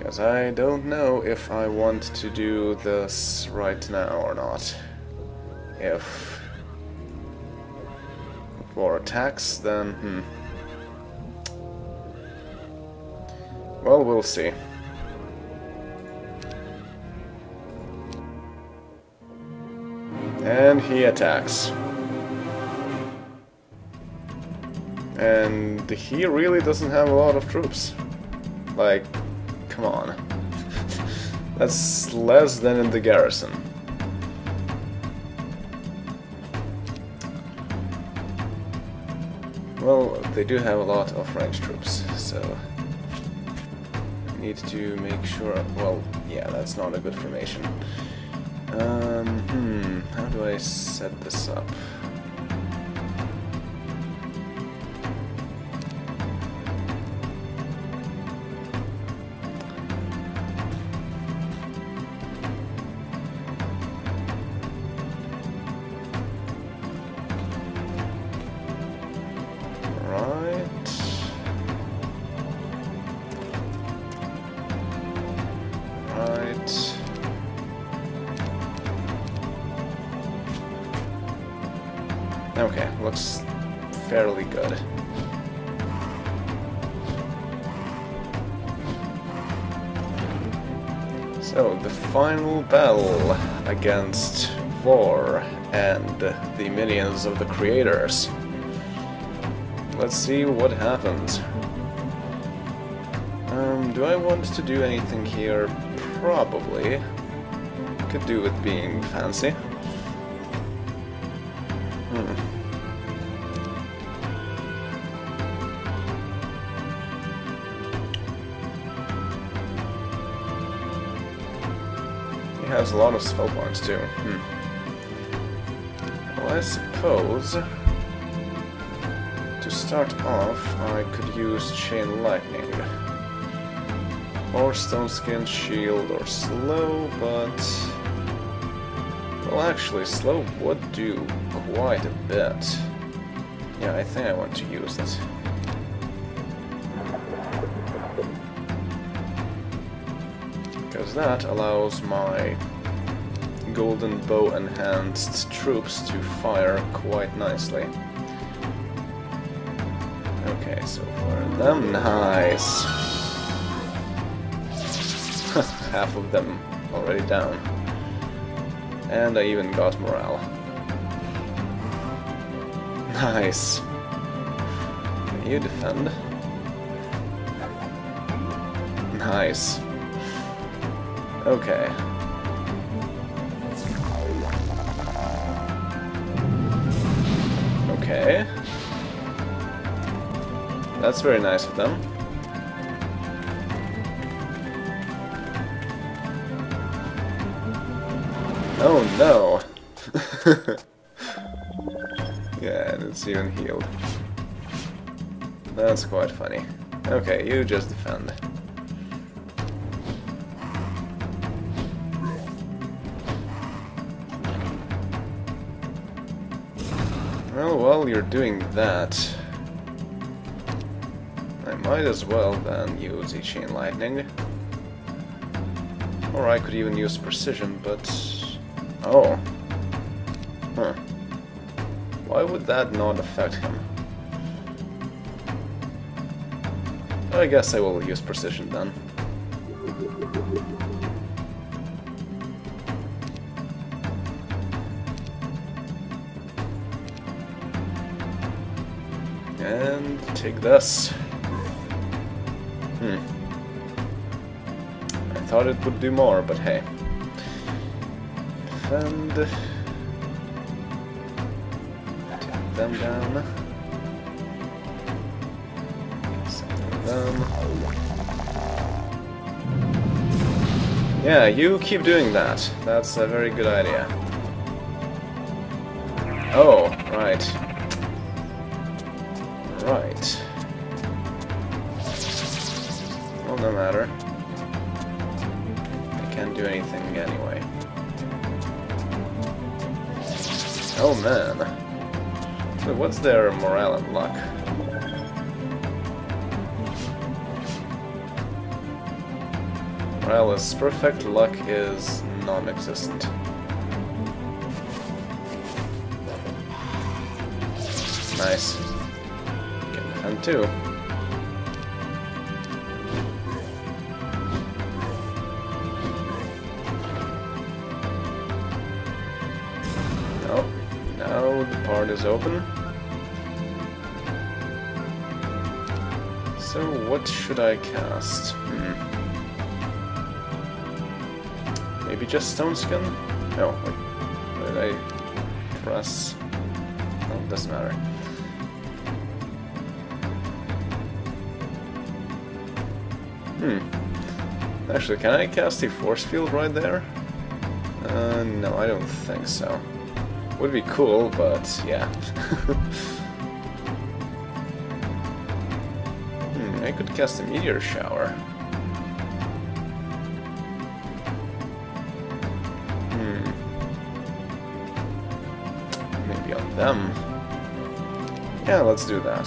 Because I don't know if I want to do this right now or not. If Vorr attacks, then well, we'll see. And he attacks. And he really doesn't have a lot of troops. Like, come on. That's less than in the garrison. Well, they do have a lot of ranged troops, so I need to make sure. Well, yeah, that's not a good formation. How do I set this up? Okay, looks fairly good. So, the final battle against Vorr and the minions of the creators. Let's see what happens. Do I want to do anything here? Probably. Could do with being fancy. He has a lot of spell points too. Well, I suppose to start off I could use Chain Lightning. Or Stone Skin, Shield, or Slow, but well, actually, Slow would do quite a bit. Yeah, I think I want to use it. Because that allows my Golden Bow enhanced troops to fire quite nicely. Okay, so for them, nice! Half of them already down. And I even got morale. Nice. Can you defend? Nice. Okay. Okay. That's very nice of them. Oh no! Yeah, and it's even healed. That's quite funny. Okay, you just defend. Well, while you're doing that, I might as well then use a Chain Lightning. Or I could even use Precision, but... oh. Huh. Why would that not affect him? I guess I will use Precision then. And take this. I thought it would do more, but hey. Defend. Take them down. Them. Yeah, you keep doing that. That's a very good idea. Oh, right. Right. Well, no matter. I can't do anything anyway. Oh man. So what's their morale and luck? Morale is perfect, luck is non-existent. Nice. Can defend too. Oh, now the part is open. So what should I cast? Maybe just Stone Skin? No, wait. What did I press? Oh, it doesn't matter. Actually, can I cast a force field right there? No, I don't think so. Would be cool, but yeah. I could cast a meteor shower. Maybe on them. Yeah, let's do that.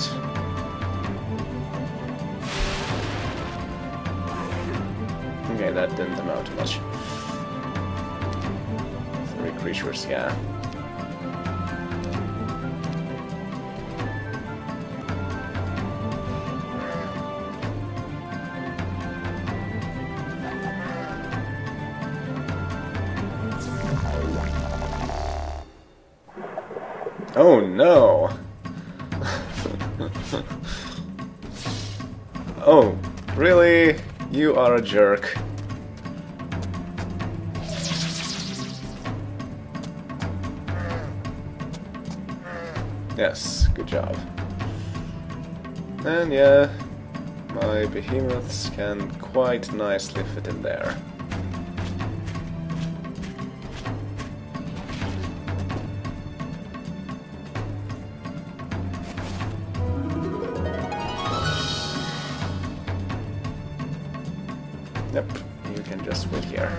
Okay, that didn't amount to much. 3 creatures, yeah. Oh no! Oh, really? You are a jerk. Yes, good job. And yeah, my behemoths can quite nicely fit in there. Yep, you can just wait here.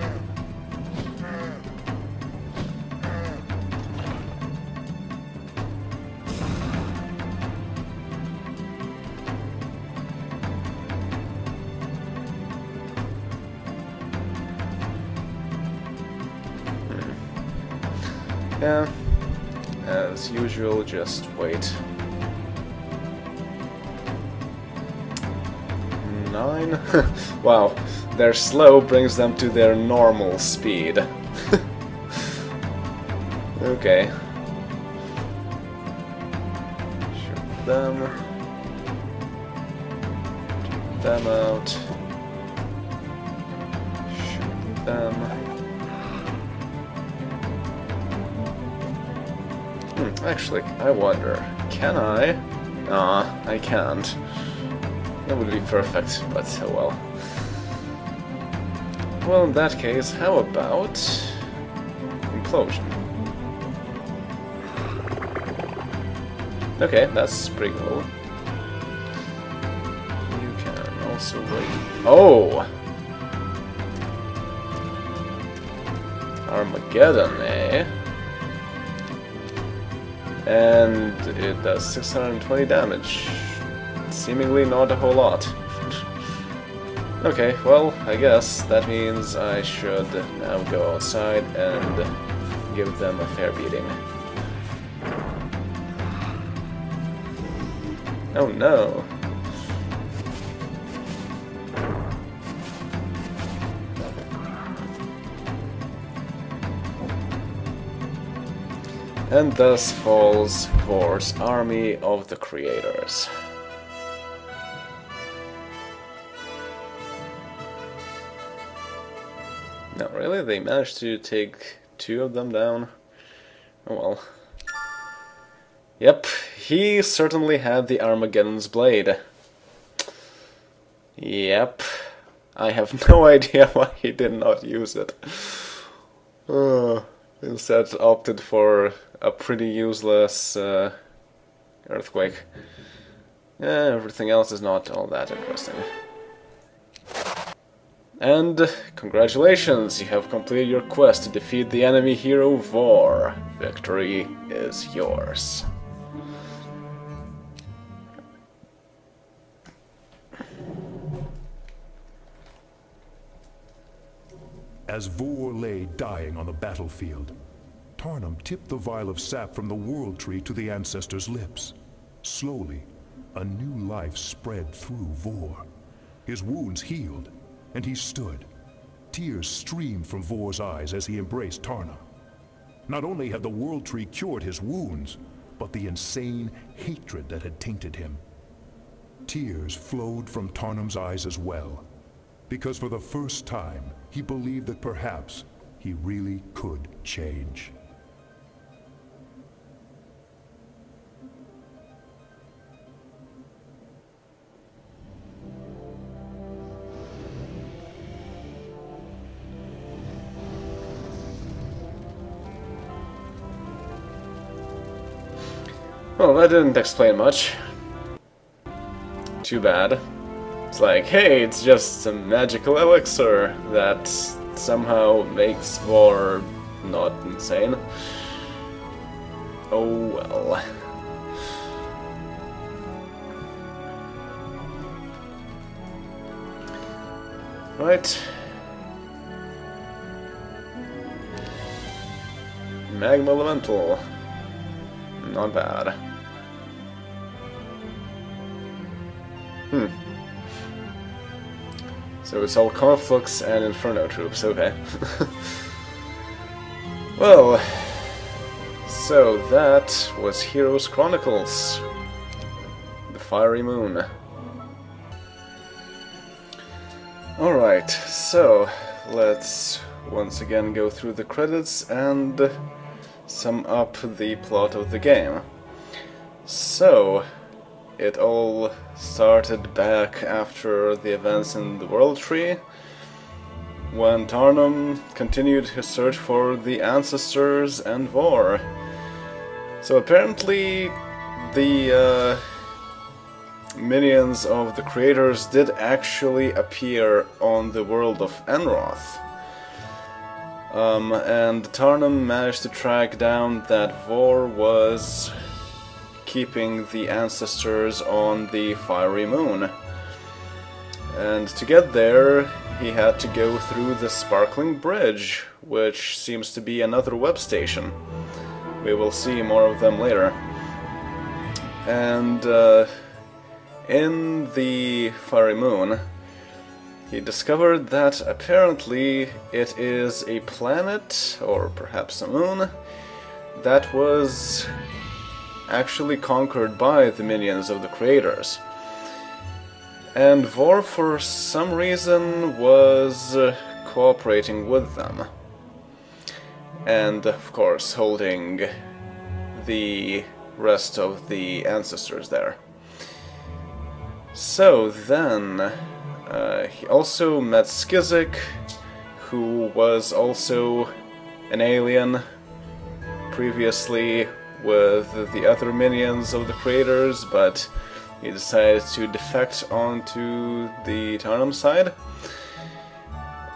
Yeah, as usual, just wait. 9? Wow, their slow brings them to their normal speed. Okay. Shoot them. Shoot them out. Shoot them. Actually, I wonder, can I? Nah, I can't. That would be perfect, but oh well. Well, in that case, how about implosion? Okay, that's pretty cool. You can also wait. Oh! Armageddon, eh? And it does 620 damage. Seemingly not a whole lot. Okay, well, I guess that means I should now go outside and give them a fair beating. Oh no! And thus falls Vorr's army of the creators. No, really? They managed to take 2 of them down? Oh well. Yep, he certainly had the Armageddon's blade. Yep. I have no idea why he did not use it. Instead opted for a pretty useless earthquake. Yeah, everything else is not all that interesting. And congratulations, you have completed your quest to defeat the enemy hero Vorr. Victory is yours. As Vorr lay dying on the battlefield, Tarnum tipped the vial of sap from the World Tree to the ancestor's lips. Slowly, a new life spread through Vorr. His wounds healed, and he stood. Tears streamed from Vorr's eyes as he embraced Tarnum. Not only had the World Tree cured his wounds, but the insane hatred that had tainted him. Tears flowed from Tarnum's eyes as well, because for the first time, he believed that perhaps he really could change. Well, that didn't explain much. Too bad. It's like, hey, it's just a magical elixir that somehow makes Vorr not insane. Oh well. Right. Magma Elemental. Not bad. So it's all Conflux and Inferno troops, okay. Well, so that was Heroes Chronicles. The Fiery Moon. Alright, so let's once again go through the credits and sum up the plot of the game. So, it all started back after the events in the World Tree, when Tarnum continued his search for the ancestors and Vorr. So apparently the minions of the creators did actually appear on the world of Enroth. And Tarnum managed to track down that Vorr was keeping the ancestors on the Fiery Moon. And to get there, he had to go through the Sparkling Bridge, which seems to be another web station. We will see more of them later. And in the Fiery Moon, he discovered that apparently it is a planet, or perhaps a moon, that was actually conquered by the minions of the creators. And Vorr, for some reason, was cooperating with them. And, of course, holding the rest of the ancestors there. So then, he also met Skizik, who was also an alien previously with the other minions of the creators, but he decided to defect onto the Tarnum side.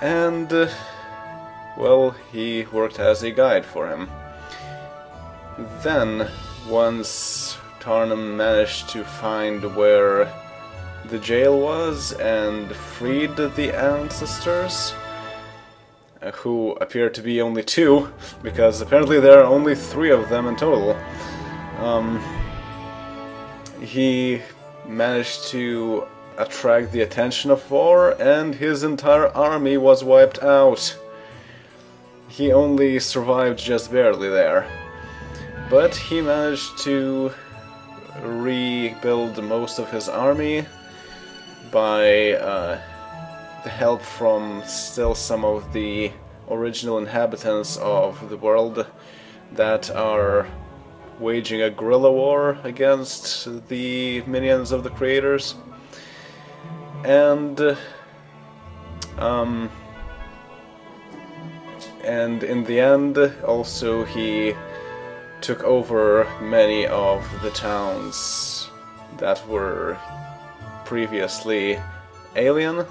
And, well, he worked as a guide for him. Then, once Tarnum managed to find where the jail was and freed the ancestors, who appear to be only 2, because apparently there are only 3 of them in total. He managed to attract the attention of Vorr, and his entire army was wiped out. He only survived just barely there. But he managed to rebuild most of his army by the help from still some of the original inhabitants of the world that are waging a guerrilla war against the minions of the creators. And in the end, also he took over many of the towns that were previously alien.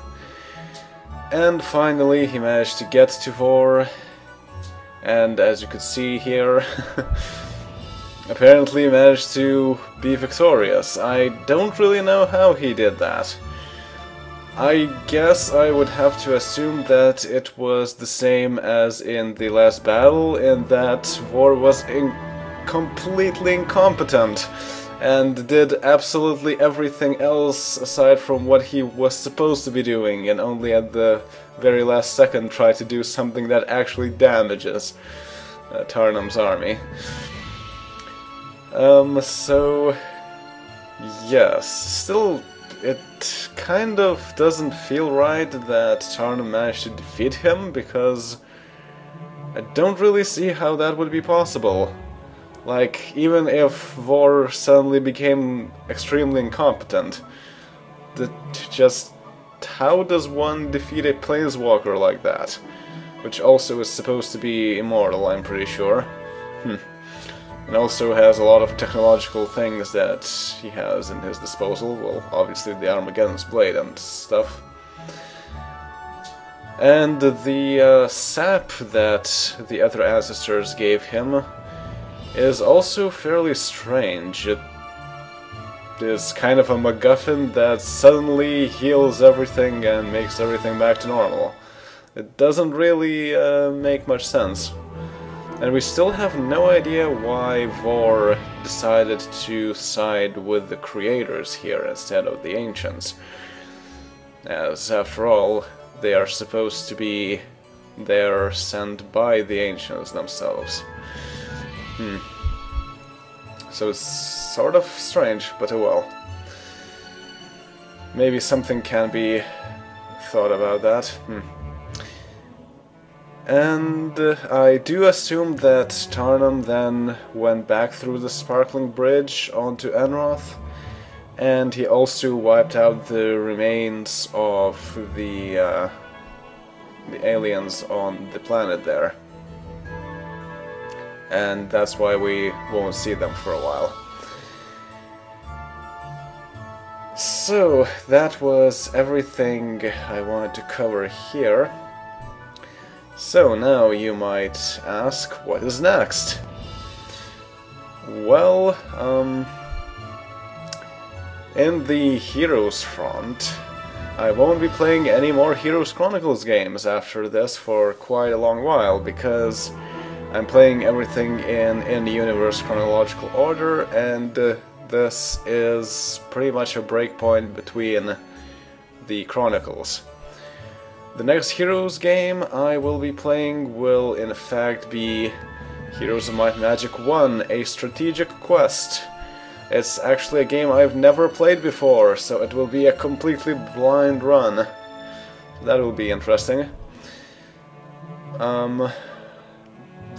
And finally he managed to get to Vorr, and as you could see here, apparently managed to be victorious. I don't really know how he did that. I guess I would have to assume that it was the same as in the last battle, in that Vorr was completely incompetent and did absolutely everything else aside from what he was supposed to be doing, and only at the very last second tried to do something that actually damages Tarnum's army. So yes, still it kind of doesn't feel right that Tarnum managed to defeat him, because I don't really see how that would be possible. Like, even if Vorr suddenly became extremely incompetent, how does one defeat a planeswalker like that? Which also is supposed to be immortal, I'm pretty sure. And also has a lot of technological things that he has in his disposal. Well, obviously the Armageddon's Blade and stuff. And the sap that the other ancestors gave him is also fairly strange. It is kind of a MacGuffin that suddenly heals everything and makes everything back to normal. It doesn't really make much sense. And we still have no idea why Vorr decided to side with the creators here instead of the ancients. As, after all, they are supposed to be there sent by the ancients themselves. So it's sort of strange, but oh well. Maybe something can be thought about that. And I do assume that Tarnum then went back through the Sparkling Bridge onto Enroth, and he also wiped out the remains of the aliens on the planet there. And that's why we won't see them for a while. So, that was everything I wanted to cover here. So now you might ask, what is next? Well, in the Heroes front, I won't be playing any more Heroes Chronicles games after this for quite a long while, because I'm playing everything in in-universe chronological order, and this is pretty much a breakpoint between the Chronicles. The next Heroes game I will be playing will in fact be Heroes of Might and Magic 1, a strategic quest. It's actually a game I've never played before, so it will be a completely blind run. That will be interesting. The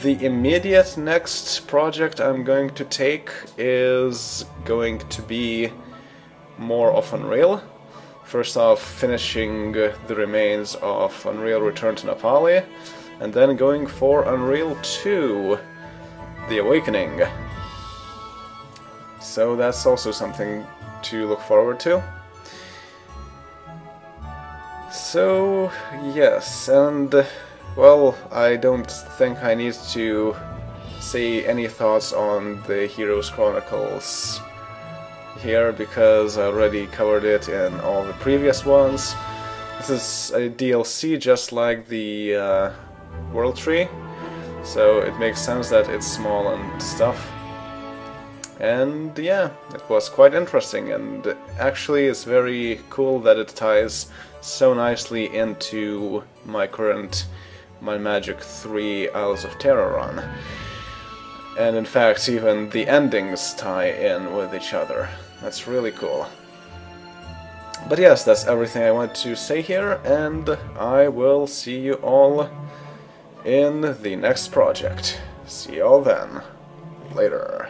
immediate next project I'm going to take is going to be more of Unreal. First off, finishing the remains of Unreal Return to Nepali, and then going for Unreal 2, The Awakening. So that's also something to look forward to. So, yes, and, well, I don't think I need to say any thoughts on the Heroes Chronicles here, because I already covered it in all the previous ones. This is a DLC just like the World Tree, so it makes sense that it's small and stuff. And yeah, it was quite interesting, and actually it's very cool that it ties so nicely into my current My Magic 3 Isles of Terror run. And in fact, even the endings tie in with each other. That's really cool. But yes, that's everything I want to say here, and I will see you all in the next project. See you all then. Later.